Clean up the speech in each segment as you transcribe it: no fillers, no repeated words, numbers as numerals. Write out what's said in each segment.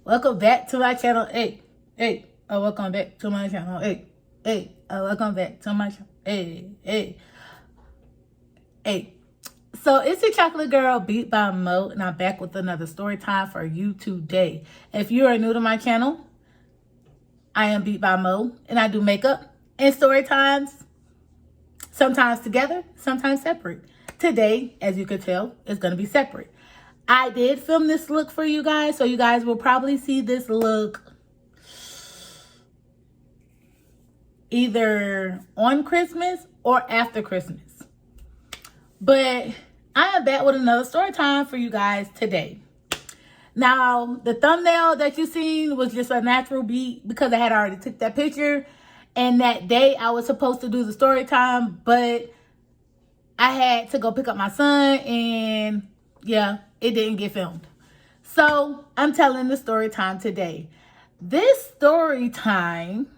welcome back to my channel. Hey, welcome back to my channel. Hey, welcome back to my channel. Hey. So it's your chocolate girl, Beatbtmoe, and I'm back with another story time for you today. If you are new to my channel, I am Beatbtmoe, and I do makeup and story times, sometimes together, sometimes separate. Today, as you could tell, is going to be separate. I did film this look for you guys, so you guys will probably see this look either on Christmas or after Christmas. But I am back with another story time for you guys today. Now, the thumbnail that you seen was just a natural beat because I had already took that picture. And that day I was supposed to do the story time, but I had to go pick up my son and yeah, it didn't get filmed. So I'm telling the story time today. This story time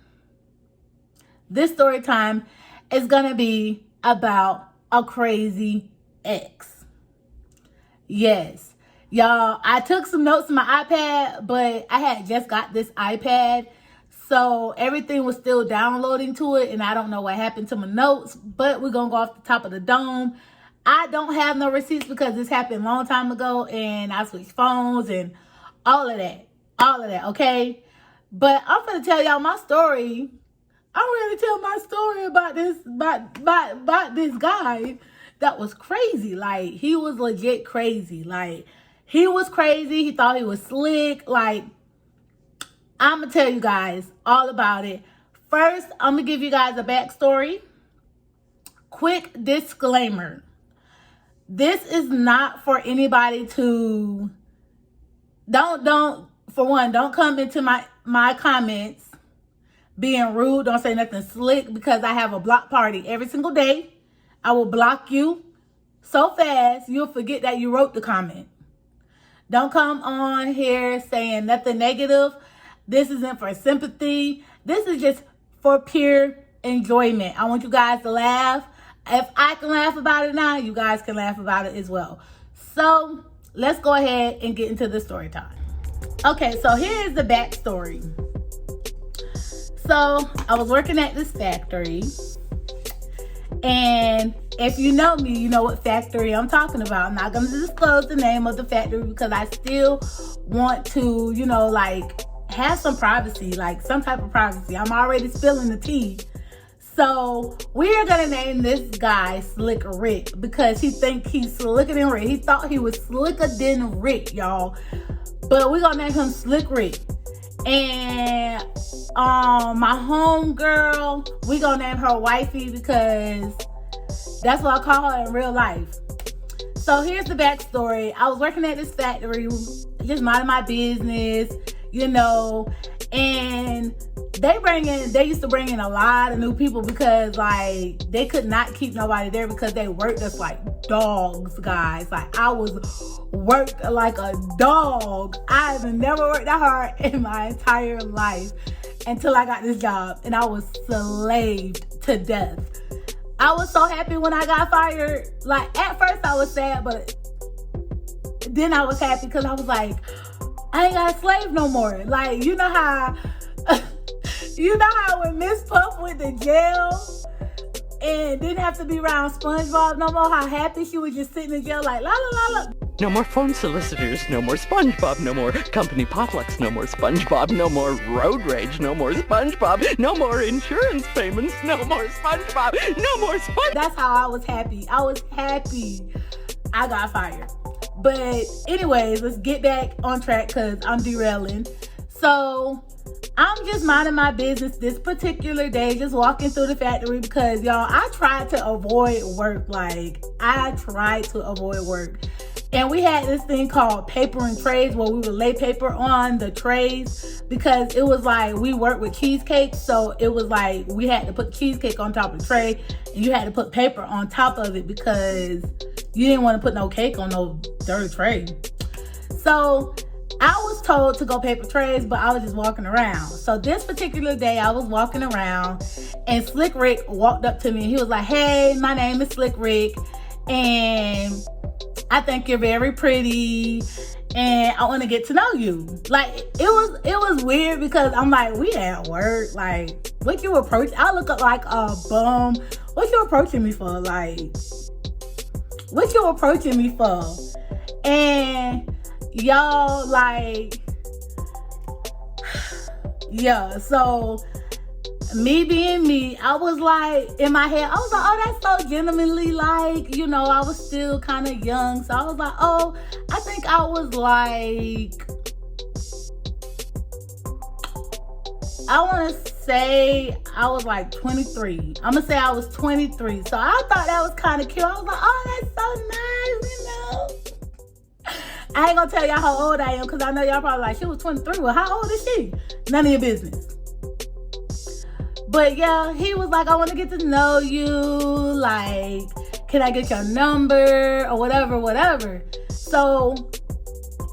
is gonna be about a crazy ex. Yes, y'all, I took some notes on my iPad, but I had just got this iPad, so everything was still downloading to it, and I don't know what happened to my notes, but we're gonna go off the top of the dome. I don't have no receipts because this happened a long time ago, and I switched phones and all of that, okay? But I'm gonna tell y'all my story. I'm ready to tell my story about this, about this guy that was crazy. Like, he was legit crazy. Like, he was crazy. He thought he was slick. Like, I'm going to tell you guys all about it. First, I'm going to give you guys a backstory. Quick disclaimer. This is not for anybody to, don't come into my comments being rude. Don't say nothing slick because I have a block party every single day. I will block you so fast you'll forget that you wrote the comment. Don't come on here saying nothing negative. This isn't for sympathy. This is just for pure enjoyment. I want you guys to laugh. If I can laugh about it now, you guys can laugh about it as well. So let's go ahead and get into the story time. Okay, so here's the backstory. So I was working at this factory, and if you know me, you know what factory I'm talking about. I'm not going to disclose the name of the factory because I still want to, you know, like, have some privacy, like some type of privacy. I'm already spilling the tea. So we are going to name this guy Slick Rick because he think he's slicker than Rick. He thought he was slicker than Rick, y'all. But we're going to name him Slick Rick. And my home girl, we gonna name her Wifey because that's what I call her in real life. So here's the backstory. I was working at this factory, just minding my business, you know, and they used to bring in a lot of new people because, like, they could not keep nobody there because they worked us like dogs, guys. Like, I was worked like a dog. I have never worked that hard in my entire life until I got this job, and I was slaved to death. I was so happy when I got fired. Like, at first I was sad, but then I was happy because I was like, I ain't got a slave no more. Like, you know how when Miss Puff went to jail and didn't have to be around SpongeBob no more, how happy she was just sitting in jail like, la la la la. No more phone solicitors, no more SpongeBob, no more company potlucks, no more SpongeBob, no more road rage, no more SpongeBob, no more insurance payments, no more SpongeBob, no more SpongeBob. That's how I was happy. I was happy I got fired. But anyways, let's get back on track because I'm derailing. So I'm just minding my business this particular day, just walking through the factory because, y'all, I tried to avoid work. Like, I tried to avoid work. And we had this thing called paper and trays where we would lay paper on the trays because it was like we worked with cheesecake. So it was like we had to put cheesecake on top of the tray and you had to put paper on top of it because you didn't want to put no cake on no dirty tray. So I was told to go paper trays, but I was just walking around. So this particular day I was walking around and Slick Rick walked up to me and he was like, hey, my name is Slick Rick and I think you're very pretty and I want to get to know you. Like, it was weird because I'm like, we at work. Like, what you approach? I look up like a bum. What you approaching me for? Like, what you approaching me for? And y'all, like, yeah. So me being me, I was like, in my head, I was like, oh, that's so gentlemanly. Like, you know, I was still kind of young. So I was like, oh, I think I was like, I want to say I was like 23. I'm going to say I was 23. So I thought that was kind of cute. I was like, oh, that's so nice, you know. I ain't going to tell y'all how old I am because I know y'all probably like, she was 23. Well, how old is she? None of your business. But yeah, he was like, I want to get to know you. Like, can I get your number or whatever. So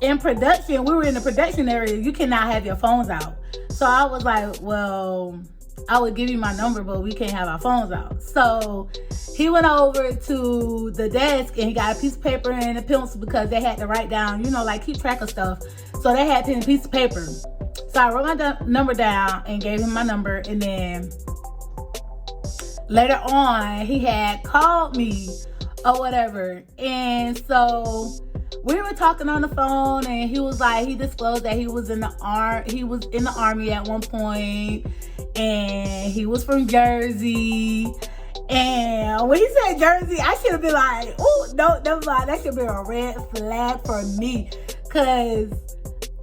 in production, we were in the production area. You cannot have your phones out. So I was like, well, I would give you my number, but we can't have our phones out. So he went over to the desk and he got a piece of paper and a pencil because they had to write down, you know, like keep track of stuff. So they had a piece of paper. So I wrote my number down and gave him my number. And then later on, he had called me or whatever. And so we were talking on the phone, and he was like, he disclosed that he was in the army at one point, and he was from Jersey. And when he said Jersey, I should have been like, oh, no, never mind. That should be a red flag for me, because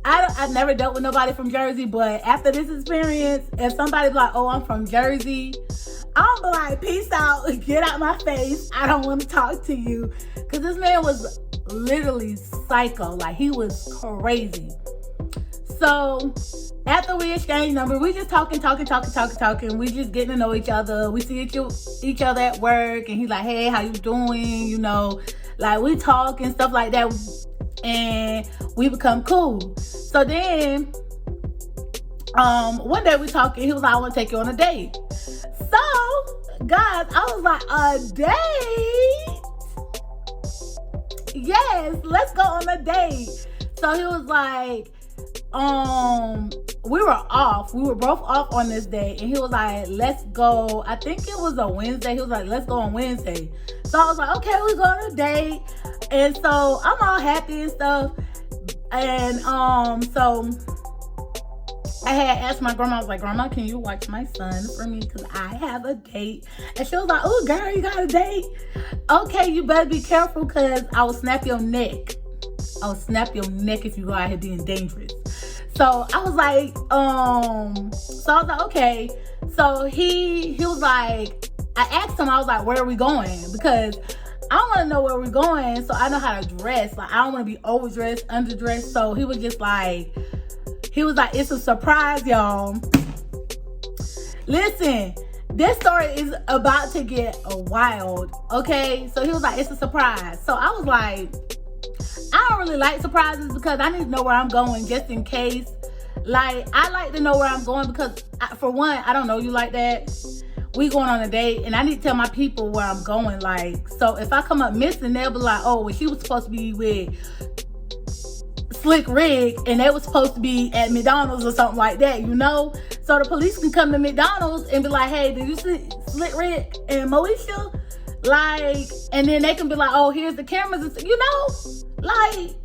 I've never dealt with nobody from Jersey. But after this experience, if somebody's like, oh, I'm from Jersey, I'm be like, peace out, get out my face. I don't want to talk to you. Because this man was literally psycho. Like, he was crazy. So after we exchanged numbers, we just talking. We just getting to know each other. We see each other at work, and he's like, hey, how you doing? You know, like, we talk and stuff like that, and we become cool. So then one day we talking, he was like, I want to take you on a date. So guys, I was like, a date? Yes, let's go on a date. So he was like, we were both off on this day, and he was like, let's go. I think it was a Wednesday. He was like, let's go on Wednesday. So I was like, okay, we go on a date. And so I'm all happy and stuff. And so I had asked my grandma, I was like, Grandma, can you watch my son for me? Because I have a date. And she was like, oh, girl, you got a date? Okay, you better be careful, because I will snap your neck. I will snap your neck if you go out here being dangerous. So I was like, okay. So he was like, I asked him, I was like, where are we going? Because I want to know where we're going so I know how to dress. Like, I don't want to be overdressed, underdressed. So he was like, it's a surprise, y'all. Listen, this story is about to get wild, okay? So he was like, it's a surprise. So I was like, I don't really like surprises because I need to know where I'm going just in case. Like, I like to know where I'm going because, for one, I don't know you like that. We going on a date, and I need to tell my people where I'm going. Like, so if I come up missing, they'll be like, oh, well, she was supposed to be with Slick Rick, and they was supposed to be at McDonald's or something like that, you know? So the police can come to McDonald's and be like, hey, did you see Slick Rick and Moesha? Like, and then they can be like, oh, here's the cameras, and you know? Like,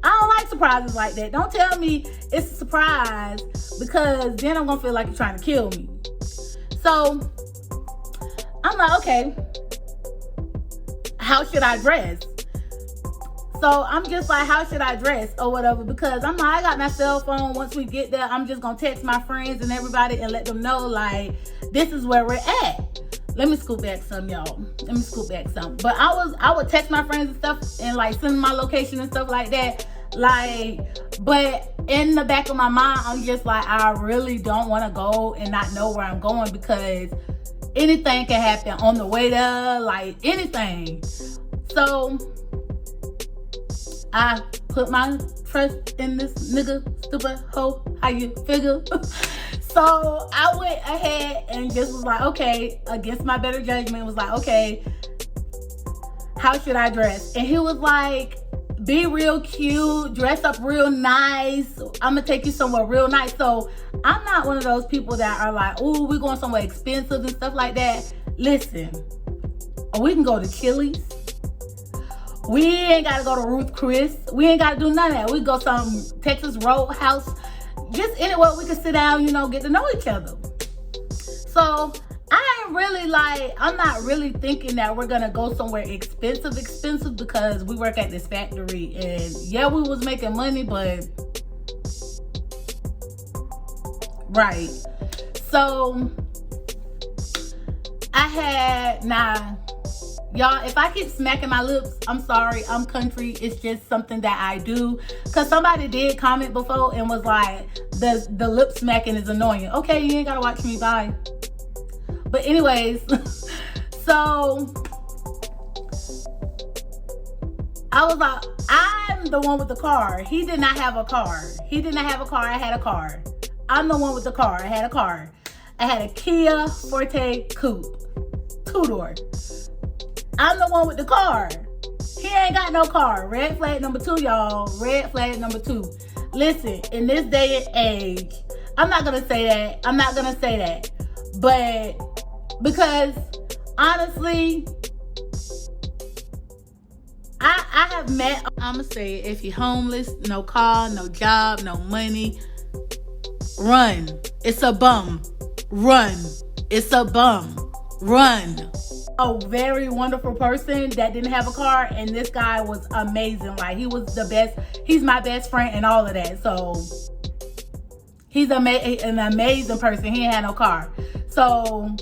I don't like surprises like that. Don't tell me it's a surprise, because then I'm gonna feel like you're trying to kill me. So I'm like, okay, how should I dress? So I'm just like, how should I dress or whatever? Because I'm like, I got my cell phone. Once we get there, I'm just gonna text my friends and everybody and let them know, like, this is where we're at. Let me scoop back some, y'all. Let me scoop back some. But I would text my friends and stuff and like send my location and stuff like that. Like, but in the back of my mind, I'm just like, I really don't want to go and not know where I'm going, because anything can happen on the way there, like anything. So I put my trust in this nigga, stupid hoe, how you figure? So I went ahead and just was like, okay, against my better judgment, was like, okay, how should I dress? And he was like, be real cute, dress up real nice. I'm gonna take you somewhere real nice. So I'm not one of those people that are like, oh, we're going somewhere expensive and stuff like that. Listen, we can go to Chili's. We ain't gotta go to Ruth Chris. We ain't gotta do none of that. We go some Texas Roadhouse. Just anywhere we can sit down, you know, get to know each other. So I ain't really like, I'm not really thinking that we're gonna go somewhere expensive because we work at this factory and yeah, we was making money, but right. So I had, y'all, if I keep smacking my lips, I'm sorry, I'm country. It's just something that I do. Cause somebody did comment before and was like, the lip smacking is annoying. Okay, you ain't gotta watch me, bye. But anyways, so I was like, I'm the one with the car. He did not have a car. He did not have a car, I had a car. I'm the one with the car, I had a car. I had a Kia Forte Coupe, 2-door. I'm the one with the car. He ain't got no car. Red flag number 2, y'all. Red flag number 2. Listen, in this day and age, I'm not gonna say that. But because honestly, I have met, I'ma say, if you're homeless, no car, no job, no money, run. It's a bum. Run. It's a bum. Run. A very wonderful person that didn't have a car, and this guy was amazing. Like, he was the best. He's my best friend and all of that. So he's an amazing person. He ain't had no car. So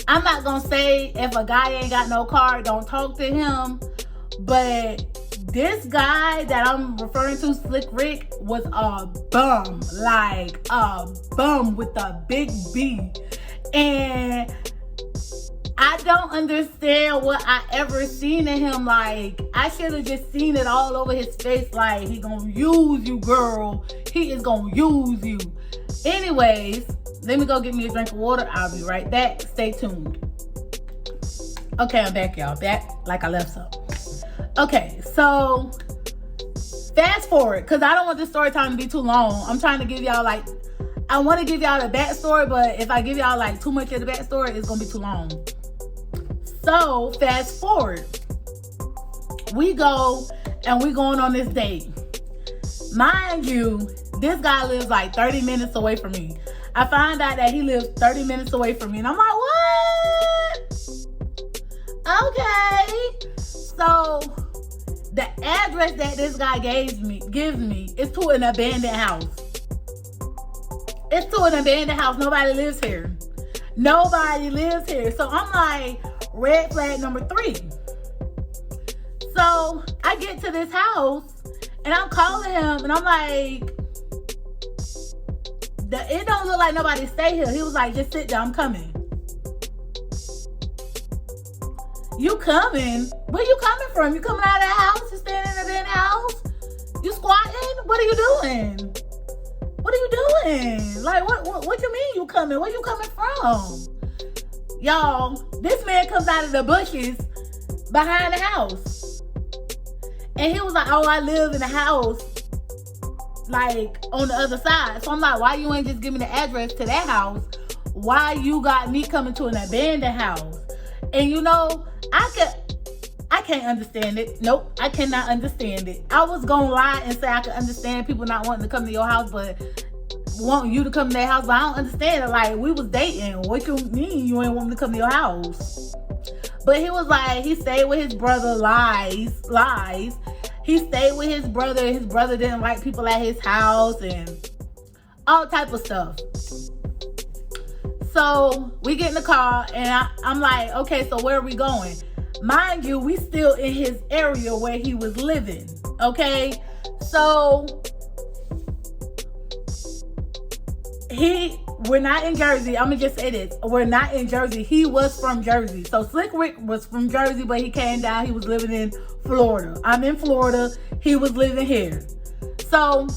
I'm not gonna say if a guy ain't got no car, don't talk to him. But this guy that I'm referring to, Slick Rick, was a bum. Like a bum with a big B. And I don't understand what I ever seen in him. Like, I should have just seen it all over his face. Like, he gonna use you, girl. He is gonna use you. Anyways, let me go get me a drink of water. I'll be right back. Stay tuned. Okay, I'm back, y'all. Back like I left some. Okay, so fast forward, because I don't want this story time to be too long. I'm trying to give y'all, like, I want to give y'all the backstory, but if I give y'all, like, too much of the backstory, it's gonna be too long. So fast forward, we go and we going on this date. Mind you, this guy lives like 30 minutes away from me. I find out that he lives 30 minutes away from me, and I'm like, what? Okay. So the address that this guy gives me is to an abandoned house. It's to an abandoned house. Nobody lives here. Nobody lives here. So I'm like, red flag number 3. So I get to this house and I'm calling him and I'm like, it don't look like nobody stay here. He was like, just sit down, I'm coming. You coming? Where you coming from? You coming out of the house? You standing in the house? You squatting? What are you doing? What are you doing? Like, what you mean you coming? Where you coming from? Y'all, this man comes out of the bushes behind the house. And he was like, oh, I live in the house, like, on the other side. So I'm like, why you ain't just give me the address to that house? Why you got me coming to an abandoned house? And you know, I can't understand it. Nope, I cannot understand it. I was gonna lie and say I could understand people not wanting to come to your house, but wanting you to come to their house. But I don't understand it. Like, we was dating. What you mean you ain't want me to come to your house? But he was like, he stayed with his brother. Lies. He stayed with his brother. His brother didn't like people at his house and all type of stuff. So we get in the car and I'm like, okay, so where are we going? Mind you, we still in his area where he was living. Okay, so we're not in Jersey. I'm gonna just say this. We're not in Jersey. He was from Jersey. So Slick Rick was from Jersey, but he came down. He was living in Florida. I'm in Florida. He was living here. So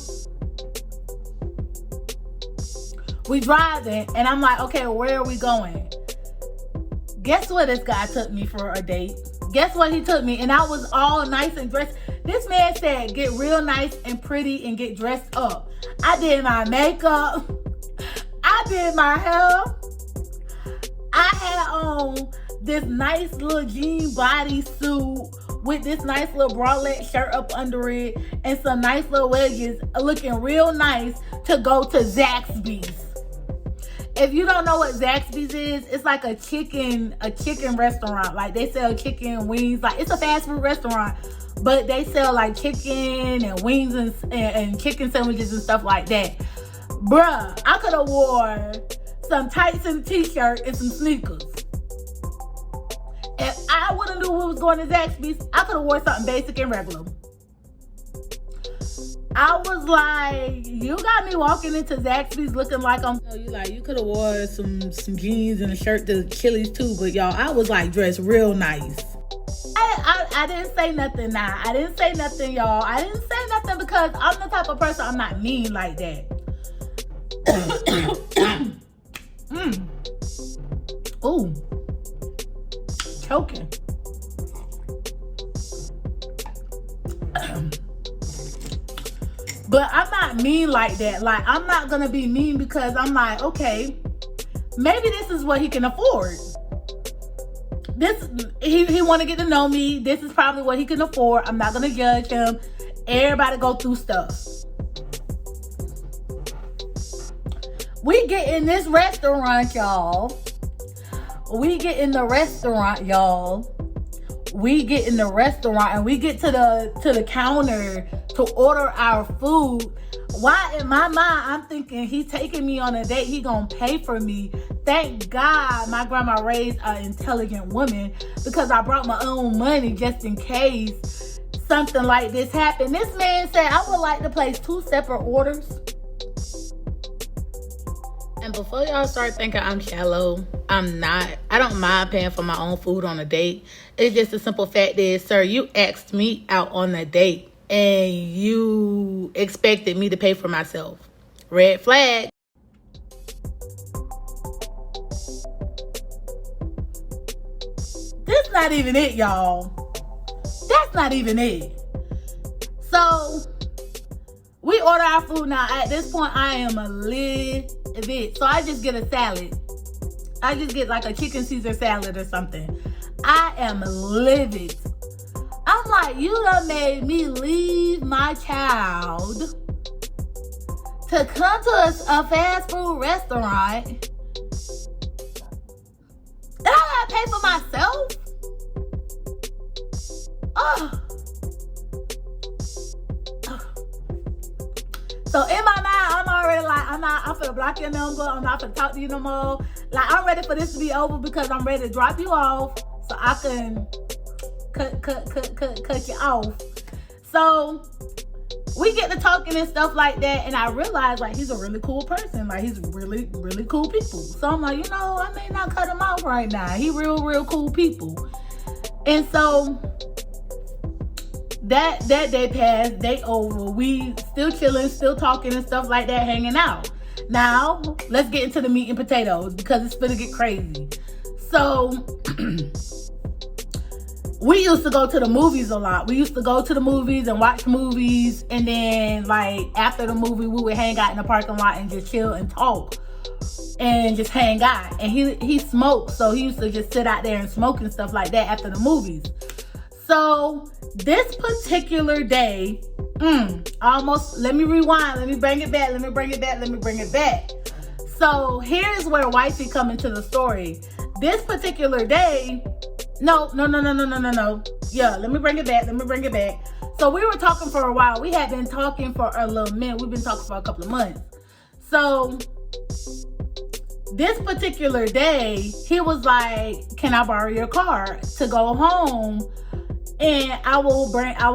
we driving, and I'm like, okay, where are we going? Guess where this guy took me for a date? Guess what he took me? And I was all nice and dressed. This man said, get real nice and pretty and get dressed up. I did my makeup. I did my hair. I had on this nice little jean bodysuit with this nice little bralette shirt up under it and some nice little wedges, looking real nice to go to Zaxby's. If you don't know what Zaxby's is, it's like a chicken restaurant. Like they sell chicken wings. Like it's a fast food restaurant, but they sell like chicken and wings and chicken sandwiches and stuff like that. Bruh, I could have wore some tights and a t-shirt and some sneakers. If I wouldn't knew we was going to Zaxby's, I could have wore something basic and regular. I was like, you got me walking into Zaxby's looking like I'm... You could have wore some jeans and a shirt to Chili's too, but y'all, I was like dressed real nice. I didn't say nothing now. I didn't say nothing, y'all. I didn't say nothing because I'm the type of person, I'm not mean like that. Ooh. Choking. But I'm not mean like that. Like, I'm not gonna be mean because I'm like, okay, maybe this is what he can afford. He want to get to know me. This is probably what he can afford. I'm not gonna judge him. Everybody go through stuff. We get in this restaurant, y'all. We get in the restaurant and we get to the counter to order our food. Why in my mind I'm thinking he taking me on a date, he gonna pay for me. Thank God my grandma raised an intelligent woman because I brought my own money just in case something like this happened. This man said I would like to place 2 separate orders. And before y'all start thinking I'm shallow, I'm not. I don't mind paying for my own food on a date. It's just the simple fact is, sir, you asked me out on a date and you expected me to pay for myself. Red flag. That's not even it, y'all. That's not even it. So, we order our food now. At this point, I am a livid. So I just get a salad. I just get like a chicken Caesar salad or something. I am livid. I'm like, you done made me leave my child to come to a fast food restaurant. And I gotta pay for myself? Oh. So in my mind, I'm already like, I'm finna block your number. I'm not finna talk to you no more. Like, I'm ready for this to be over because I'm ready to drop you off so I can cut you off. So we get to talking and stuff like that, and I realize like he's a really cool person. Like he's really, really cool people. So I'm like, I may not cut him off right now. He real cool people. And so that day passed, day over. We still chilling, still talking and stuff like that, hanging out. Now, let's get into the meat and potatoes because it's gonna get crazy. So, we used to go to the movies a lot. We used to go to the movies and watch movies, and then like after the movie, we would hang out in the parking lot and just chill and talk and just hang out. And he smoked, so he used to just sit out there and smoke and stuff like that after the movies. So this particular day, let me rewind. Let me bring it back. So here's where Wifey come into the story. This particular day, no. Yeah, let me bring it back. So we were talking for a while. We had been talking for a little minute. We've been talking for a couple of months. So this particular day, he was like, can I borrow your car to go home? And I will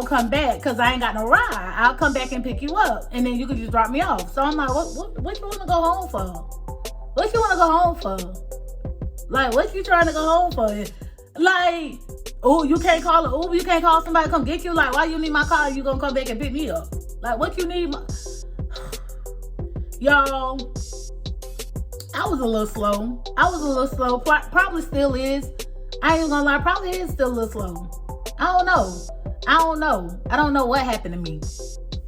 come back because I ain't got no ride. I'll come back and pick you up, and then you can just drop me off. So I'm like, what you want to go home for? What you want to go home for? Like, what you trying to go home for? Like, oh, you can't call an Uber, you can't call somebody to come get you. Like, why you need my car? You gonna come back and pick me up? Like, what you need? Y'all, I was a little slow. Probably still is. I ain't gonna lie, probably is still a little slow. I don't know. I don't know. I don't know what happened to me.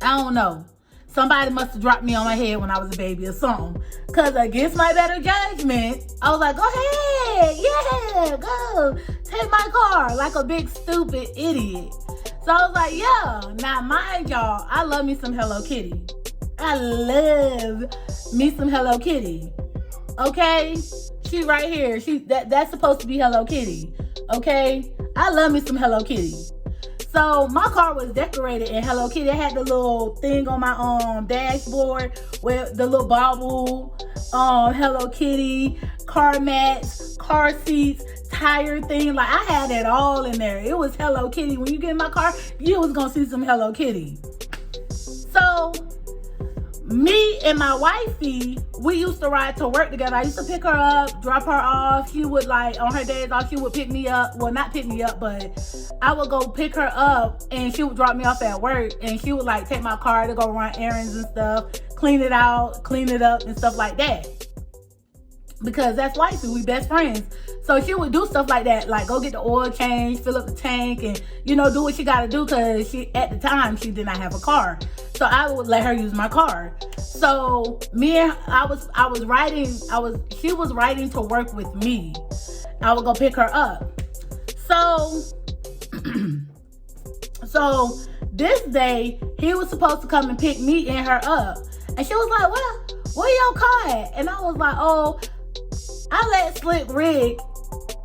I don't know. Somebody must have dropped me on my head when I was a baby or something. Because against my better judgment, I was like, go ahead. Yeah, go. Take my car. Like a big stupid idiot. So I was like, yeah. Now, mind y'all, I love me some Hello Kitty. I love me some Hello Kitty. Okay? She right here. That's supposed to be Hello Kitty. Okay? I love me some Hello Kitty. So my car was decorated in Hello Kitty. It had the little thing on my dashboard with the little bobble, Hello Kitty, car mats, car seats, tire thing. Like, I had it all in there. It was Hello Kitty. When you get in my car, you was gonna see some Hello Kitty. So me and my wifey, we used to ride to work together. I used to pick her up, drop her off. She would, like, on her days off, she would pick me up. Well, not pick me up, but I would go pick her up and she would drop me off at work, and she would, like, take my car to go run errands and stuff, clean it out, clean it up and stuff like that. Because that's wifey, we best friends. So she would do stuff like that, like go get the oil change, fill up the tank, and, you know, do what she got to do, because at the time she did not have a car. So I would let her use my car. So she was riding to work with me. I would go pick her up. So so this day he was supposed to come and pick me and her up. And she was like, where your car at? And I was like, oh, I let Slick Rick,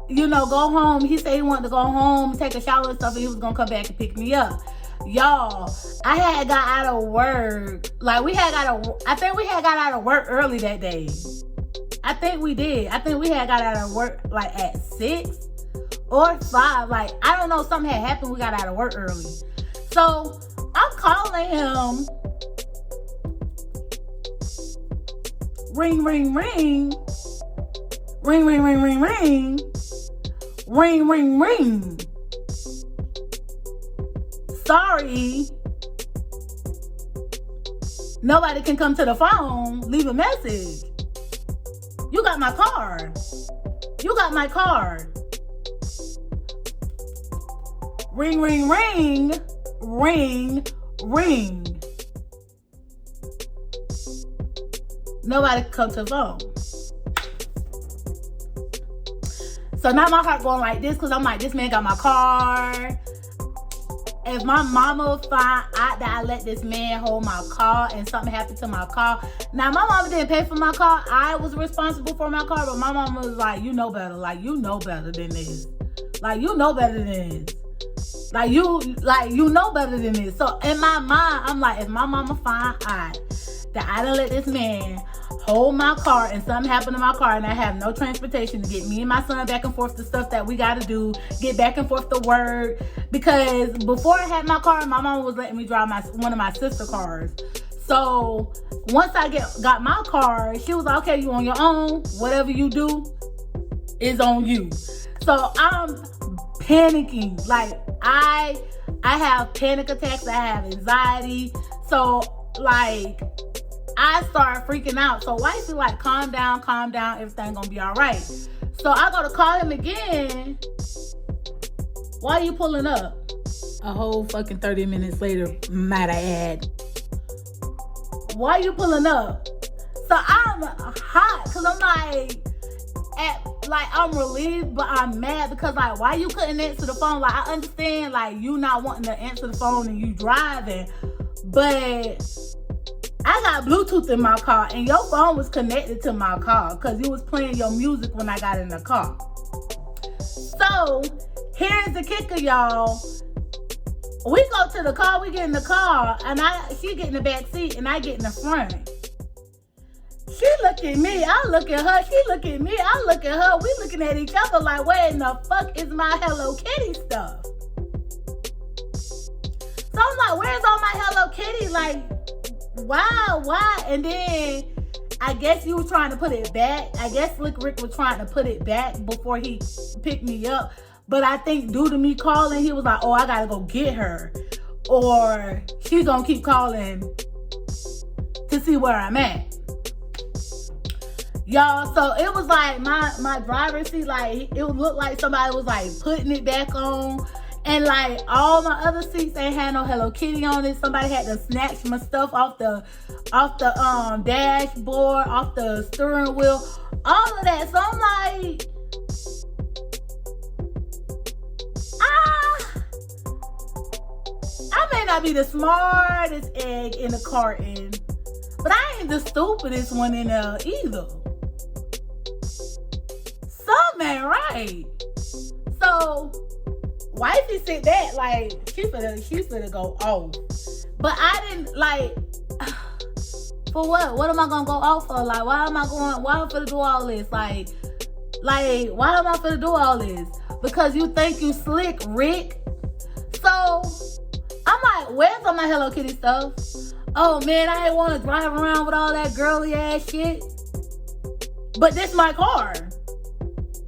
you know, go home. He said he wanted to go home, take a shower and stuff, and he was gonna come back and pick me up. Y'all, I had got out of work. Like, I think we had got out of work early that day. I think we did. I think we had got out of work like at 6 or 5. Like, I don't know, something had happened. We got out of work early. So I'm calling him. Ring, ring, ring. Ring, ring, ring, ring, ring. Ring, ring, ring. Sorry. Nobody can come to the phone, leave a message. You got my car. You got my car. Ring, ring, ring. Ring, ring. Nobody can come to the phone. So now my heart going like this, because I'm like, this man got my car. If my mama find out that I let this man hold my car and something happened to my car. Now, my mama didn't pay for my car. I was responsible for my car, but my mama was like, you know better. Like, you know better than this. Like, you know better than this. Like, you know better than this. So in my mind, I'm like, if my mama find out that I done let this man hold my car and something happened to my car and I have no transportation to get me and my son back and forth to stuff that we got to do, get back and forth to work. Because before I had my car, my mama was letting me drive one of my sister cars. So once I got my car, she was like, okay, you on your own. Whatever you do is on you. So I'm panicking. Like, I have panic attacks. I have anxiety. So, like, I start freaking out. So wifey like, calm down, everything gonna be all right. So I go to call him again. Why are you pulling up? A whole fucking 30 minutes later, might I add. Why are you pulling up? So I'm hot, because I'm like, I'm relieved, but I'm mad because, like, why you couldn't answer the phone? Like, I understand, like, you not wanting to answer the phone and you driving, but I got Bluetooth in my car and your phone was connected to my car because you was playing your music when I got in the car. So here's the kicker, y'all. We go to the car, we get in the car, and she get in the back seat and I get in the front. She look at me, I look at her, she look at me, I look at her. We looking at each other like, where in the fuck is my Hello Kitty stuff? So I'm like, where's all my Hello Kitty? Like, why? And then I guess you was trying to put it back. I guess Slick Rick was trying to put it back before he picked me up. But I think due to me calling, he was like, oh, I gotta go get her. Or she's gonna keep calling to see where I'm at. Y'all, so it was like my driver's seat, like, it would look like somebody was like putting it back on. And like all my other seats ain't had no Hello Kitty on it. Somebody had to snatch my stuff off the dashboard, off the steering wheel, all of that. So I'm like, I may not be the smartest egg in the carton, but I ain't the stupidest one in there either. Something ain't right. So Wifey said that like she finna go off. But I didn't like for what? What am I gonna go off for? Like why am I finna do all this? Like why am I finna do all this? Because you think you slick, Rick. So I'm like, where's all my Hello Kitty stuff? Oh man, I ain't wanna drive around with all that girly ass shit. But this my car.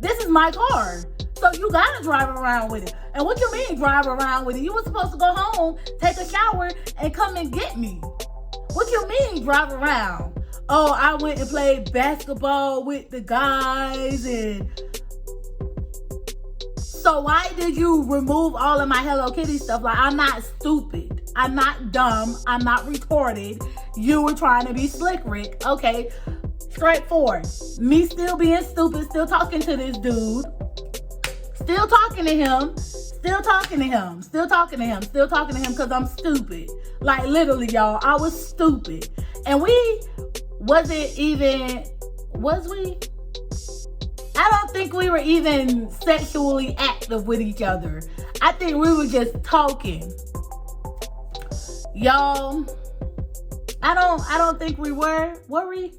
This is my car. So you gotta drive around with it. And what you mean drive around with it? You were supposed to go home, take a shower, and come and get me. What you mean drive around? Oh, I went and played basketball with the guys and... So why did you remove all of my Hello Kitty stuff? Like, I'm not stupid. I'm not dumb. I'm not retarded. You were trying to be slick, Rick. Okay, straightforward. Me still being stupid, still talking to this dude. Still talking to him. Still talking to him. Still talking to him. Still talking to him because I'm stupid. Like, literally, y'all, I was stupid. And was we? I don't think we were even sexually active with each other. I think we were just talking. Y'all, I don't think we were. Were we?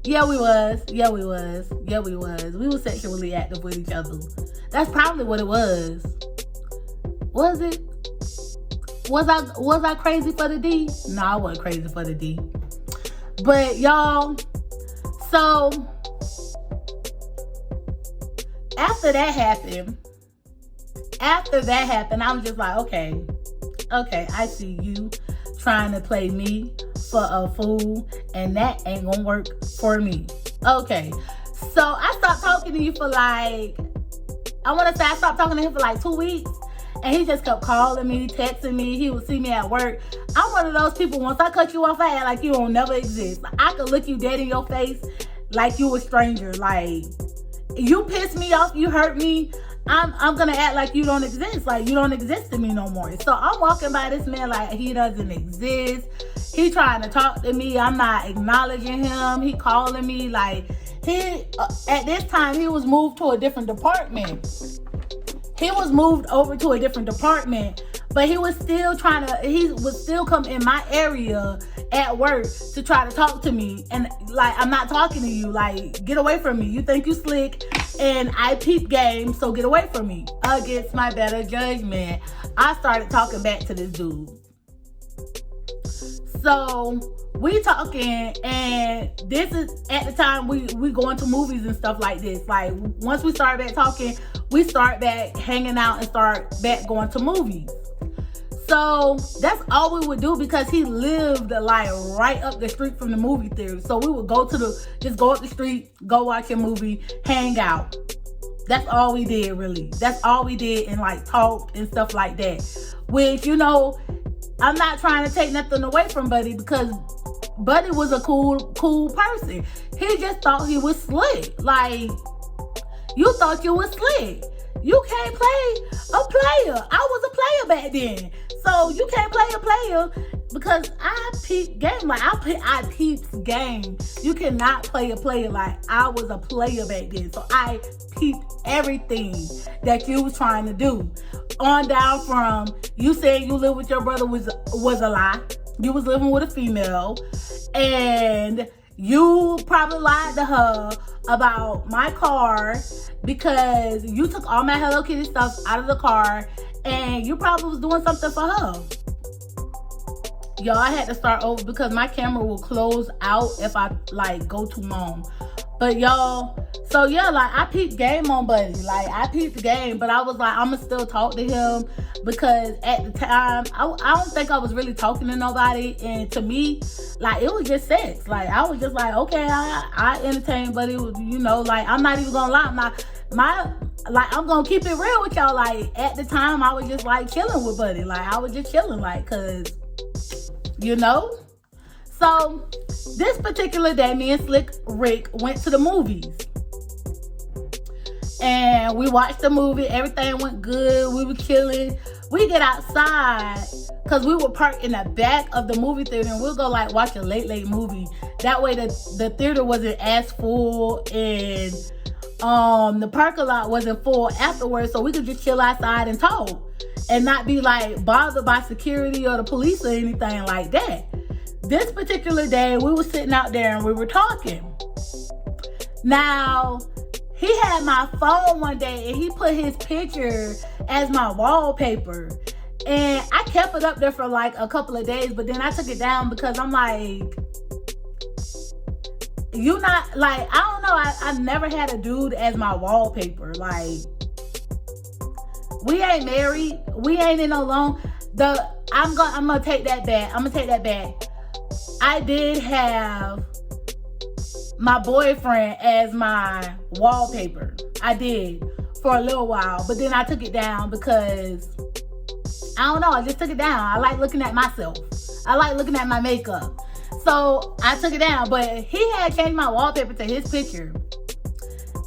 Yeah, we was. Yeah, we was. Yeah, we was. We were sexually active with each other. That's probably what it was. Was it? Was I crazy for the D? No, I wasn't crazy for the D. But y'all, so after that happened, I was just like, okay, I see you trying to play me for a fool, and that ain't gonna work for me. Okay, so I stopped talking to you for like, I stopped talking to him for like 2 weeks, and he just kept calling me, texting me. He would see me at work. I'm one of those people, once I cut you off, I act like you don't never exist. I could look you dead in your face like you a stranger. Like, you piss me off, you hurt me, I'm gonna act like you don't exist, like you don't exist to me no more. So I'm walking by this man like he doesn't exist. He trying to talk to me, I'm not acknowledging him. He calling me like at this time he was moved to a different department. He was moved over to a different department, but he was still come in my area at work to try to talk to me. And like, I'm not talking to you, like, get away from me. You think you slick, and I peep game, so get away from me. Against my better judgment, I started talking back to this dude. So we talking, and this is at the time we going to movies and stuff like this. Like, once we start back talking, we start back hanging out and start back going to movies. So that's all we would do, because he lived like right up the street from the movie theater. So we would just go up the street, go watch a movie, hang out. That's all we did, really. That's all we did, and like talk and stuff like that. Which, you know, I'm not trying to take nothing away from Buddy, because Buddy was a cool person. He just thought he was slick. Like, you thought you was slick. You can't play a player. I was a player back then. So you can't play a player, because I peeped game. Like, I peeped game. You cannot play a player. Like, I was a player back then. So I peeped everything that you was trying to do. On down from you saying you live with your brother was a lie. You was living with a female, and you probably lied to her about my car, because you took all my Hello Kitty stuff out of the car, and you probably was doing something for her. Y'all, I had to start over because my camera will close out if I like go too long. But y'all, so yeah, like, I peeped game on Buddy. Like, I peeped the game, but I was like, I'ma still talk to him, because at the time, I don't think I was really talking to nobody. And to me, like, it was just sex. Like, I was just like, okay, I entertain Buddy. You know, like, I'm not even gonna lie. like, I'm gonna keep it real with y'all. Like, at the time, I was just like chilling with Buddy. Like, I was just chilling, like, cause, you know. So this particular day, me and Slick Rick went to the movies. And we watched the movie. Everything went good. We were chilling. We get outside because we were parked in the back of the movie theater, and we'll go like watch a late movie. That way the theater wasn't as full, and the parking lot wasn't full afterwards, so we could just chill outside and talk and not be like bothered by security or the police or anything like that. This particular day, we were sitting out there and we were talking. Now, he had my phone one day and he put his picture as my wallpaper. And I kept it up there for like a couple of days, but then I took it down because I'm like, you not, like, I don't know, I never had a dude as my wallpaper. Like, we ain't married. We ain't in no long. I'm gonna take that back. I did have my boyfriend as my wallpaper. I did for a little while, but then I took it down because I don't know, I just took it down. I like looking at myself. I like looking at my makeup. So I took it down, but he had changed my wallpaper to his picture.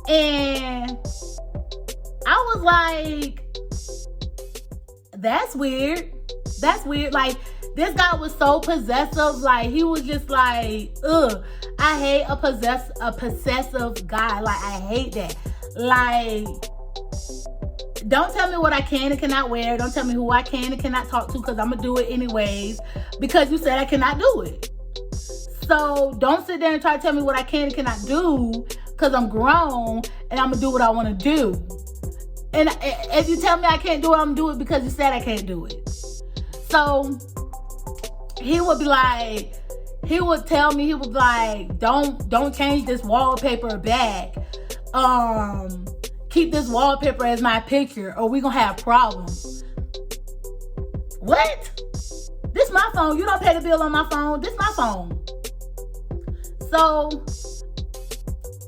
And I was like, that's weird. That's weird. Like, this guy was so possessive. Like, he was just like, ugh. I hate a possessive guy. Like, I hate that. Like, don't tell me what I can and cannot wear. Don't tell me who I can and cannot talk to, because I'm going to do it anyways because you said I cannot do it. So don't sit there and try to tell me what I can and cannot do because I'm grown and I'm going to do what I want to do. And if you tell me I can't do it, I'm going to do it because you said I can't do it. So he would be like, he would tell me, he would be like, don't change this wallpaper back. Keep this wallpaper as my picture or we gonna have problems. What? This my phone. You don't pay the bill on my phone. This my phone. So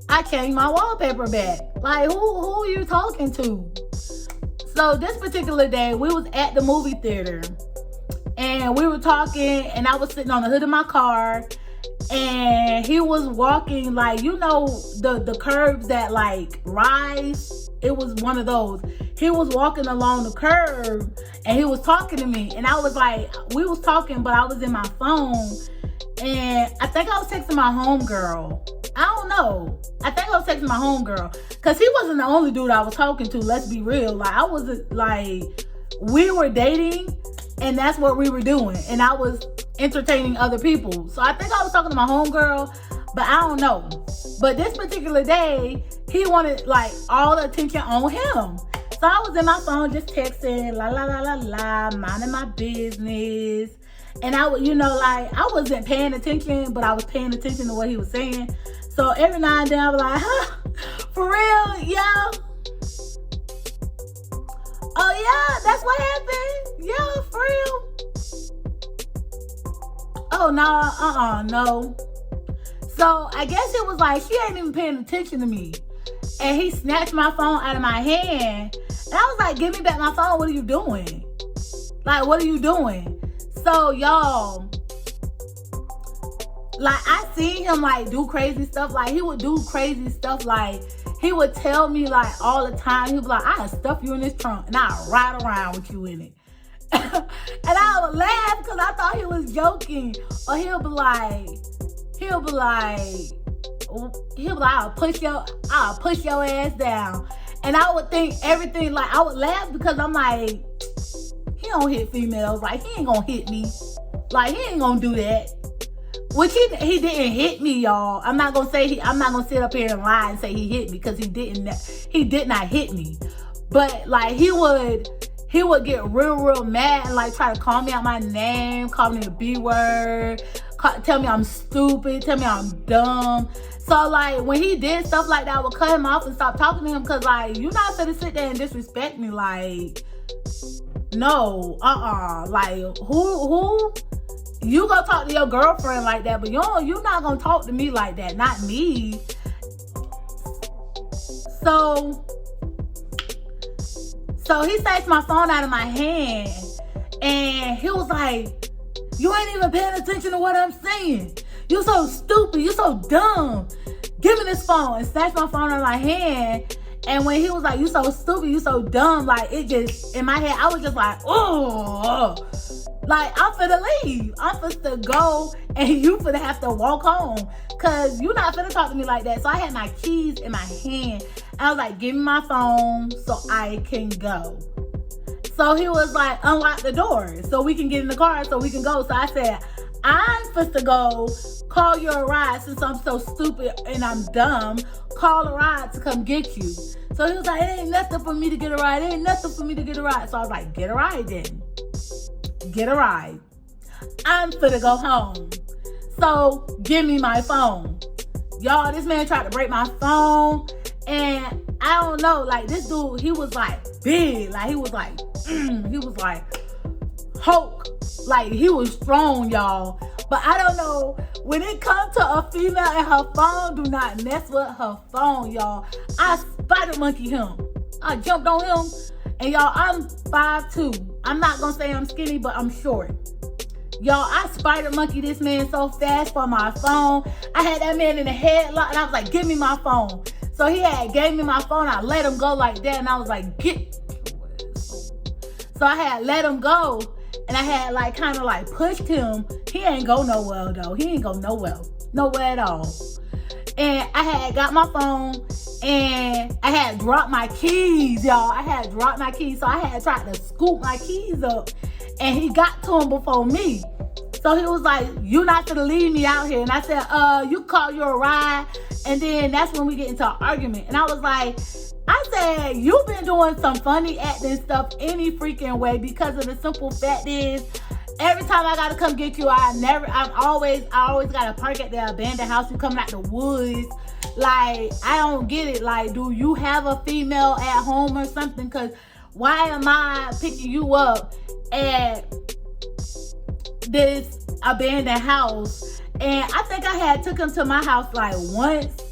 I changed my wallpaper back. Like, who are you talking to? So this particular day, we was at the movie theater. And we were talking, and I was sitting on the hood of my car, and he was walking, like, you know, the curbs that like rise. It was one of those. He was walking along the curb, and he was talking to me, and I was like, we was talking, but I was in my phone, and I think I was texting my homegirl. I don't know. I think I was texting my homegirl, cause he wasn't the only dude I was talking to. Let's be real. Like, I wasn't like, we were dating. And that's what we were doing. And I was entertaining other people. So I think I was talking to my homegirl, but I don't know. But this particular day, he wanted like all the attention on him. So I was in my phone just texting, la la la la la, minding my business. And I would, you know, like, I wasn't paying attention, but I was paying attention to what he was saying. So every now and then I was like, huh, for real, yo? Oh yeah, that's what happened? Yeah, for real? Oh no, no. So I guess it was like, she ain't even paying attention to me. And he snatched my phone out of my hand. And I was like, give me back my phone, what are you doing? Like, what are you doing? So y'all, like, I seen him like do crazy stuff. Like, he would do crazy stuff. Like, he would tell me like all the time, he'd be like, I'll stuff you in this trunk and I'll ride around with you in it. And I would laugh because I thought he was joking. Or he'll be like, I'll push your ass down. And I would think everything, like, I would laugh because I'm like, he don't hit females. Like, he ain't gonna hit me. Like, he ain't gonna do that. Which he didn't hit me, y'all. I'm not gonna sit up here and lie and say he hit me, because he did not hit me. But like, he would get real mad and like try to call me out my name, call me the B word, tell me I'm stupid, tell me I'm dumb. So like, when he did stuff like that, I would cut him off and stop talking to him, because like, you're not gonna sit there and disrespect me. Like, no, like, who? You go talk to your girlfriend like that, but you're not gonna talk to me like that. Not me. So So he snatched my phone out of my hand, and he was like, you ain't even paying attention to what I'm saying. You so stupid. You so dumb. Give me this phone. And snatched my phone out of my hand. And when he was like, you so stupid, you so dumb, like, it just, in my head, I was just like, oh, like, I'm finna leave. I'm finna go, and you finna have to walk home, because you not finna talk to me like that. So I had my keys in my hand. I was like, give me my phone so I can go. So he was like, unlock the door so we can get in the car so we can go. So I said, I'm supposed to go call you a ride since I'm so stupid and I'm dumb. Call a ride to come get you. So he was like, it ain't nothing for me to get a ride. It ain't nothing for me to get a ride. So I was like, get a ride then. Get a ride. I'm finna go home. So give me my phone. Y'all, this man tried to break my phone. And I don't know, like, this dude, he was like big. Like, he was like Hulk. Like, he was strong, y'all. But I don't know, when it comes to a female and her phone, do not mess with her phone, y'all. I spider monkey him. I jumped on him. And y'all, I'm 5'2". I'm not gonna say I'm skinny, but I'm short. Y'all, I spider monkey this man so fast for my phone. I had that man in the headlock, and I was like, give me my phone. So he had gave me my phone. I let him go like that, and I was like, get. So I had let him go, and I had like kind of like pushed him. He ain't go nowhere though. He ain't go nowhere at all. And I had got my phone, and I had dropped my keys, y'all. I had dropped my keys, so I had tried to scoop my keys up, and he got to him before me. So he was like, you not gonna leave me out here. And I said, you call you a ride. And then that's when we get into an argument. And I was like, I said, you've been doing some funny acting stuff any freaking way, because of the simple fact is, every time I gotta come get you, I always gotta park at the abandoned house. You coming out the woods. Like, I don't get it. Like, do you have a female at home or something? Cause why am I picking you up at this abandoned house? And I think I had took him to my house like once,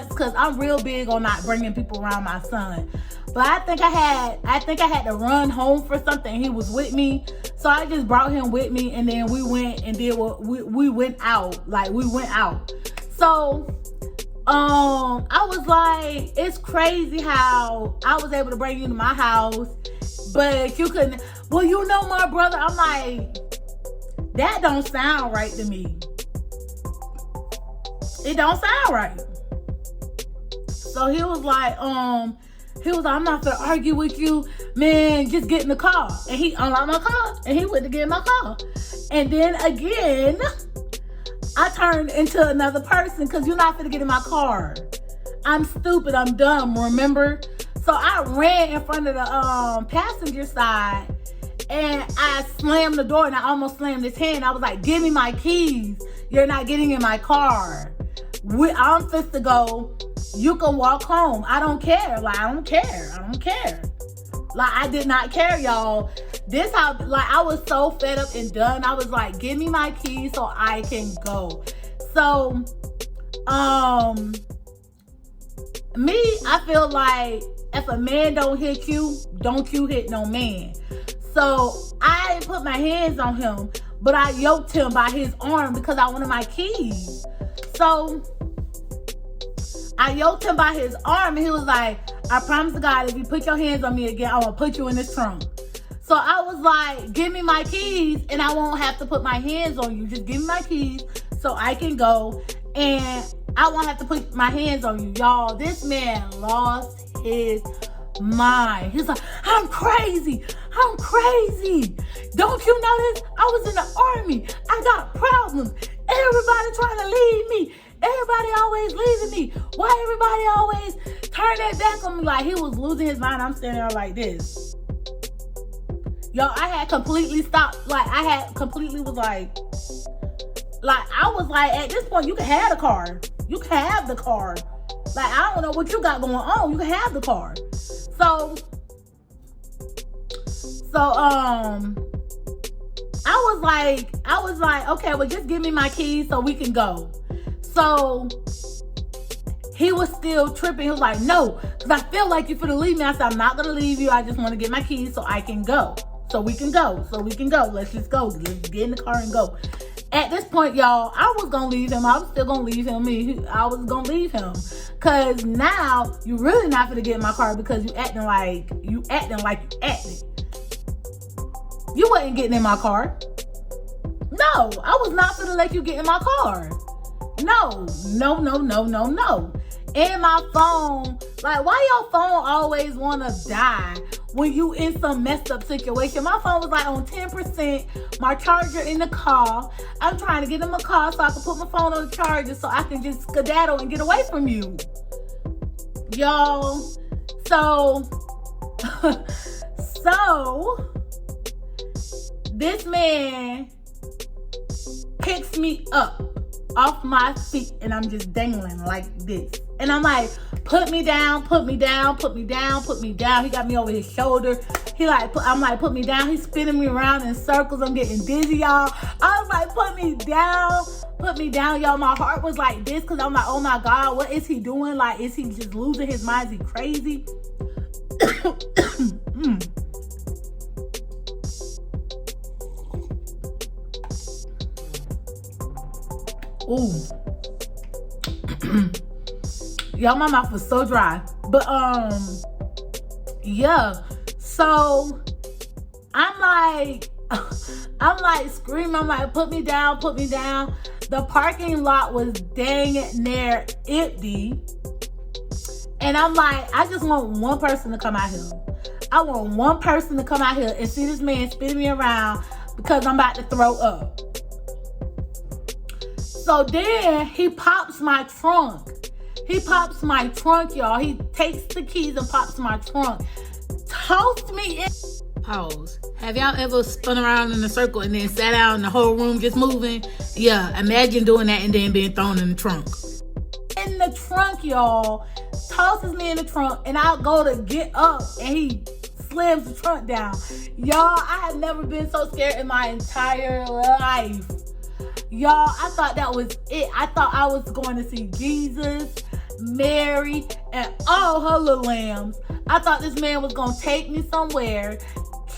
because I'm real big on not bringing people around my son. But I think I had to run home for something. He was with me, so I just brought him with me, and then we went and did what we went out. Like, we went out. So I was like, it's crazy how I was able to bring you to my house, but you couldn't. Well, you know my brother. I'm like, that don't sound right to me. It don't sound right. So he was like, I'm not gonna argue with you, man. Just get in the car. And he unlocked my car, and he went to get in my car. And then again, I turned into another person, because you're not gonna get in my car. I'm stupid. I'm dumb. Remember? So I ran in front of the passenger side, and I slammed the door, and I almost slammed his hand. I was like, give me my keys. You're not getting in my car. I'm fit to go. You can walk home. I don't care. Like, I don't care. Like, I did not care, y'all. This how, like, I was so fed up and done. I was like, give me my keys so I can go. So, me, I feel like if a man don't hit you, don't you hit no man. So I didn't put my hands on him, but I yoked him by his arm because I wanted my keys. So I yoked him by his arm, and he was like, I promise to God, if you put your hands on me again, I'm gonna put you in this trunk. So I was like, give me my keys, and I won't have to put my hands on you. Just give me my keys so I can go, and I won't have to put my hands on you. Y'all, this man lost his mind. He's like, I'm crazy. Don't you know this? I was in the army. I got problems. Everybody trying to leave me. Everybody always leaving me. Why everybody always turn their back on me? Like, he was losing his mind. I'm standing there like this. Yo, I had completely stopped. Like, I was like, at this point, you can have the car. You can have the car. Like, I don't know what you got going on. You can have the car. So, I was like, okay, well, just give me my keys so we can go. So he was still tripping. He was like, no, because I feel like you're finna leave me. I said, I'm not going to leave you. I just want to get my keys so I can go. So we can go. Let's just go. Let's get in the car and go. At this point, y'all, I was going to leave him. I was still going to leave him. I was going to leave him. Because now, you really not finna get in my car because you acting like you acting. You wasn't getting in my car. No, I was not finna let you get in my car. No. And my phone, like, why your phone always wanna die when you in some messed up situation? My phone was like on 10%, my charger in the car. I'm trying to get in my car so I can put my phone on the charger so I can just skedaddle and get away from you. Y'all, so this man picks me up off my feet and I'm just dangling like this. And I'm like, put me down. He got me over his shoulder. I'm like, put me down. He's spinning me around in circles. I'm getting dizzy, y'all. I was like, put me down, y'all. My heart was like this because I'm like, oh my God, what is he doing? Like, is he just losing his mind? Is he crazy? Ooh. Y'all, my mouth was so dry. But yeah. So I'm like screaming. I'm like, put me down. The parking lot was dang near empty. And I'm like, I just want one person to come out here. I want one person to come out here and see this man spinning me around because I'm about to throw up. So then he pops my trunk. Y'all. He takes the keys and pops my trunk. Tossed me in. Pause. Have y'all ever spun around in a circle and then sat down and the whole room just moving? Yeah, imagine doing that and then being thrown in the trunk. In the trunk, y'all. Tosses me in the trunk and I go to get up and he slams the trunk down. Y'all, I have never been so scared in my entire life. Y'all, I thought that was it. I thought I was going to see Jesus, Mary, and all her little lambs. I thought this man was going to take me somewhere,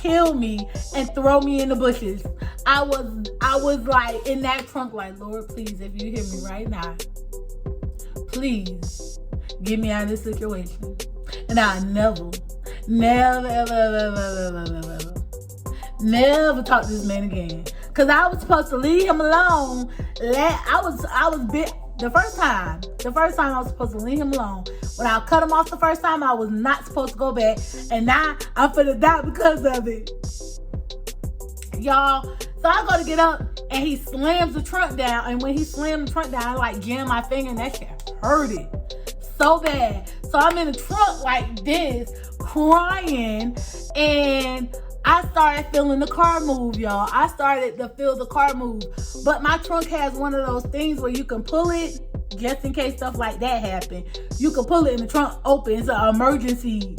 kill me, and throw me in the bushes. I was like in that trunk like, Lord, please, if you hear me right now, please get me out of this situation. And I never talk to this man again. Cause I was supposed to leave him alone. I was bit the first time I was supposed to leave him alone. When I cut him off the first time, I was not supposed to go back. And now I'm finna die because of it. Y'all, so I go to get up and he slams the trunk down. And when he slammed the trunk down, I like jammed my finger and that shit hurted so bad. So I'm in the trunk like this, crying, and I started feeling the car move, y'all. I started to feel the car move. But my trunk has one of those things where you can pull it just in case stuff like that happen. You can pull it and the trunk opens, the emergency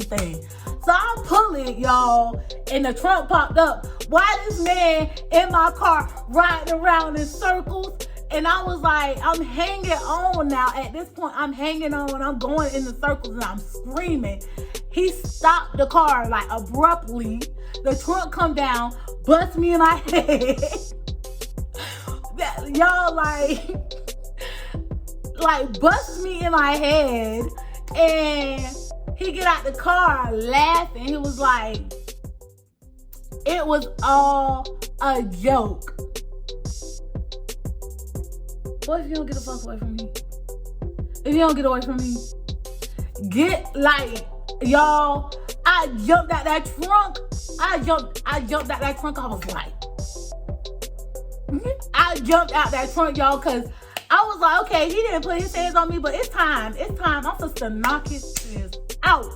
thing. So I pull it, y'all, and the trunk popped up. Why this man in my car riding around in circles? And I was like, I'm hanging on now. At this point, I'm hanging on. I'm going in the circles and I'm screaming. He stopped the car like abruptly. The trunk come down, bust me in my head. Y'all like bust me in my head. And he get out the car laughing. He was like, it was all a joke. What if you don't get the fuck away from me? If you don't get away from me, y'all, I jumped out that trunk. I jumped out that trunk. I was like, I jumped out that trunk, y'all, because I was like, okay, he didn't put his hands on me, but it's time. I'm supposed to knock his ass out.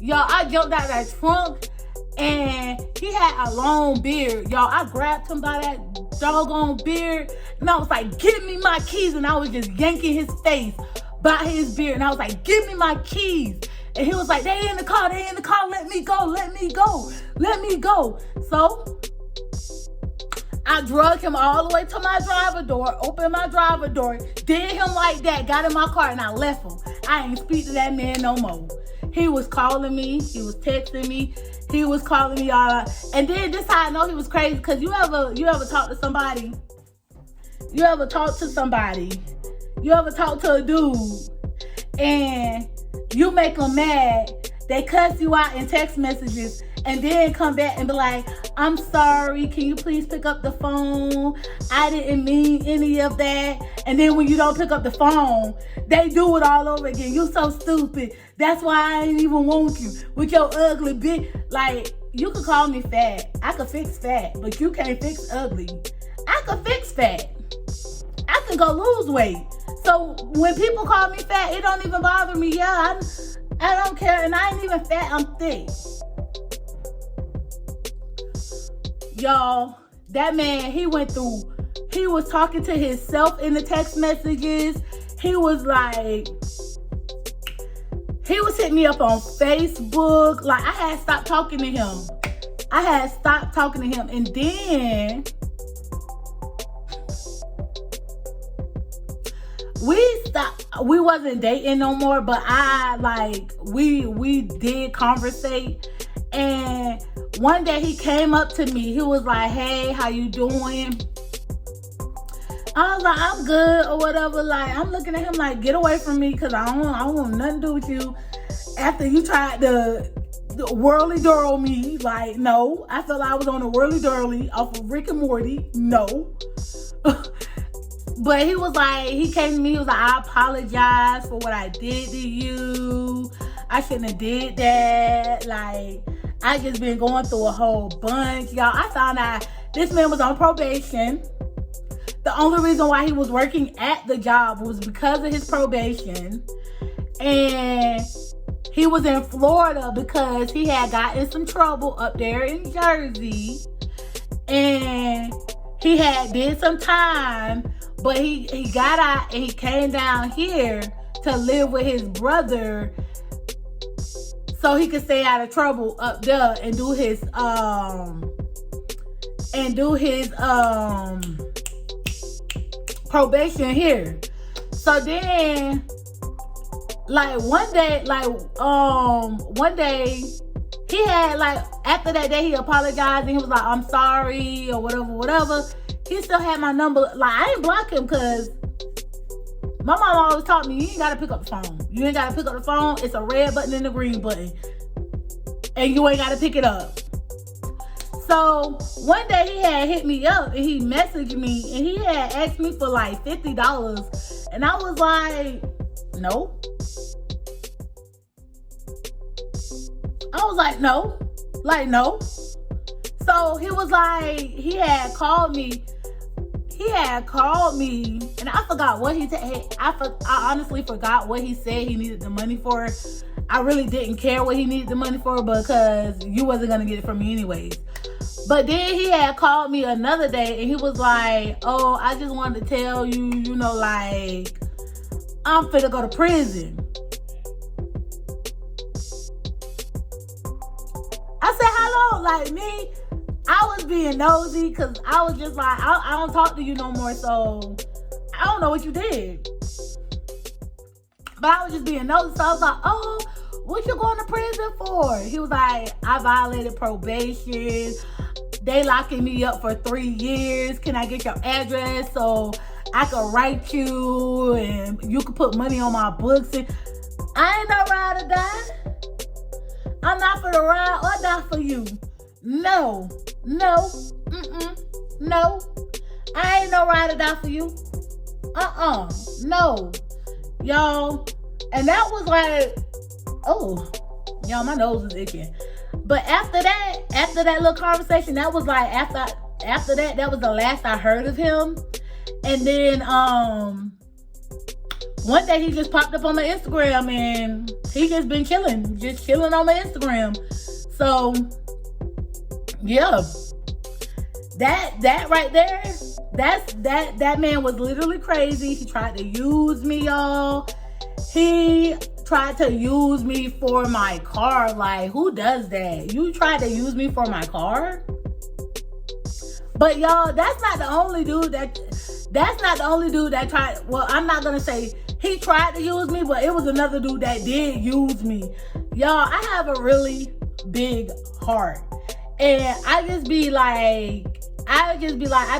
Y'all, I jumped out that trunk, and he had a long beard. Y'all, I grabbed him by that doggone beard, and I was like, give me my keys, and I was just yanking his face by his beard, and I was like, give me my keys. And he was like, they in the car, let me go. So I drug him all the way to my driver door, opened my driver door, did him like that, got in my car, and I left him. I ain't speak to that man no more. He was calling me, he was texting me, he was calling me all. And then this how I know he was crazy, because you ever talk to somebody, you ever talk to a dude, and you make them mad, they cuss you out in text messages, and then come back and be like, I'm sorry, can you please pick up the phone? I didn't mean any of that. And then when you don't pick up the phone, they do it all over again. You so stupid. That's why I ain't even want you with your ugly bitch. Like, you could call me fat. I could fix fat, but you can't fix ugly. I could fix fat. I can go lose weight. So when people call me fat, it don't even bother me. Yeah, I don't care. And I ain't even fat, I'm thick. Y'all, that man, he was talking to himself in the text messages. He was hitting me up on Facebook. Like, I had stopped talking to him. And then we wasn't dating no more, but we did conversate. And one day he came up to me. He was like, hey, how you doing? I was like, I'm good or whatever. Like, I'm looking at him like, get away from me, because I don't want nothing to do with you. After you tried to whirly dirl me, like, no. I felt like I was on a whirly dirly off of Rick and Morty. No. But he was like, he came to me, he was like, I apologize for what I did to you. I shouldn't have did that. Like, I just been going through a whole bunch. Y'all, I found out this man was on probation. The only reason why he was working at the job was because of his probation. And he was in Florida because he had gotten in some trouble up there in Jersey. And he had did some time, but he got out and he came down here to live with his brother so he could stay out of trouble up there and do his probation here. So then, like, one day he had, like, after that day he apologized and he was like, I'm sorry or whatever. He still had my number. Like, I ain't block him because my mom always taught me, you ain't gotta pick up the phone. You ain't gotta pick up the phone. It's a red button and a green button. And you ain't gotta pick it up. So one day he had hit me up and he messaged me and he had asked me for like $50. And I was like, no. I was like, no. Like, no. So he was like, he had called me and I forgot what he said. I honestly forgot what he said he needed the money for. I really didn't care what he needed the money for because you wasn't going to get it from me anyways. But then he had called me another day and he was like, oh, I just wanted to tell you, you know, like, I'm finna go to prison. I said, how long? Like, me, I was being nosy because I was just like, I don't talk to you no more, so I don't know what you did. But I was just being nosy, so I was like, oh, what you going to prison for? He was like, I violated probation. They locking me up for 3 years. Can I get your address so I can write you and you can put money on my books? And I ain't no ride or die. I'm not for the ride or die for you. No. No. I ain't no ride or die for you. No. Y'all. And that was like, oh, y'all, my nose is itching. But after that little conversation, that was like, after that was the last I heard of him. And then one day he just popped up on my Instagram and he just been chilling on my Instagram. So yeah, that right there, that man was literally crazy. He tried to use me, y'all. He tried to use me for my car. Like, who does that? You tried to use me for my car? But y'all, that's not the only dude that tried. Well, I'm not gonna say he tried to use me, but it was another dude that did use me. Y'all, I have a really big heart. And I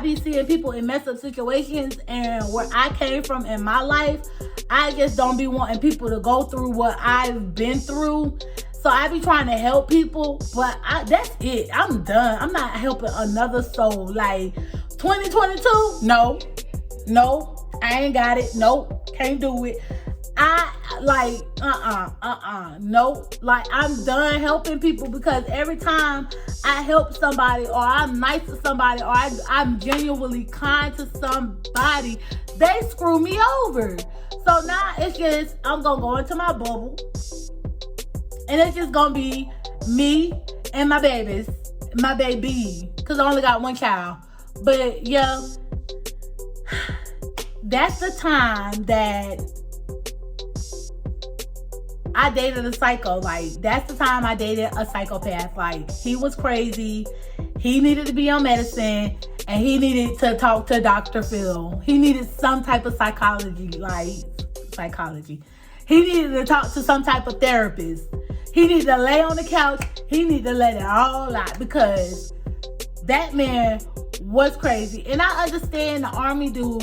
be seeing people in messed up situations, and where I came from in my life, I just don't be wanting people to go through what I've been through. So I be trying to help people, but that's it. I'm done. I'm not helping another soul. Like 2022, no, I ain't got it. Nope, can't do it. No. Like, I'm done helping people, because every time I help somebody, or I'm nice to somebody, or I'm genuinely kind to somebody, they screw me over. So now it's just, I'm gonna go into my bubble, and it's just gonna be me and my baby, because I only got one child. But yeah, that's the time that I dated a psycho. Like, that's the time I dated a psychopath. Like, he was crazy. He needed to be on medicine, and he needed to talk to Dr. Phil. He needed some type of psychology. He needed to talk to some type of therapist. He needed to lay on the couch. He needed to let it all out, because that man was crazy. And I understand the army do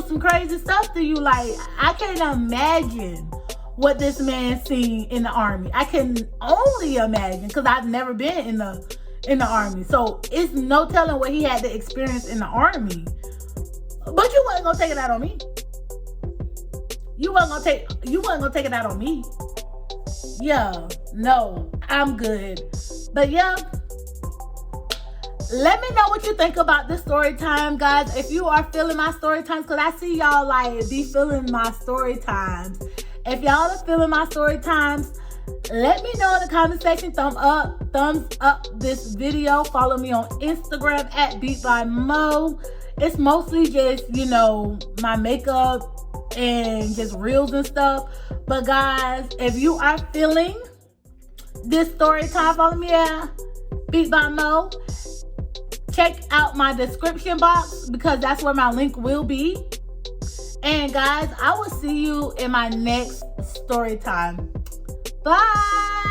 some crazy stuff to you. Like, I can't imagine what this man seen in the army. I can only imagine, because I've never been in the army. So it's no telling what he had to experience in the army. But you wasn't gonna take it out on me. You wasn't gonna take it out on me. Yeah, no, I'm good. But yeah, let me know what you think about this story time, guys. If you are feeling my story times, because I see y'all like be feeling my story times. If y'all are feeling my story times, let me know in the comment section. Thumbs up this video. Follow me on Instagram at Beatbtmoe. It's mostly just, my makeup and just reels and stuff. But guys, if you are feeling this story time, follow me at Beatbtmoe. Check out my description box, because that's where my link will be. And guys, I will see you in my next story time. Bye.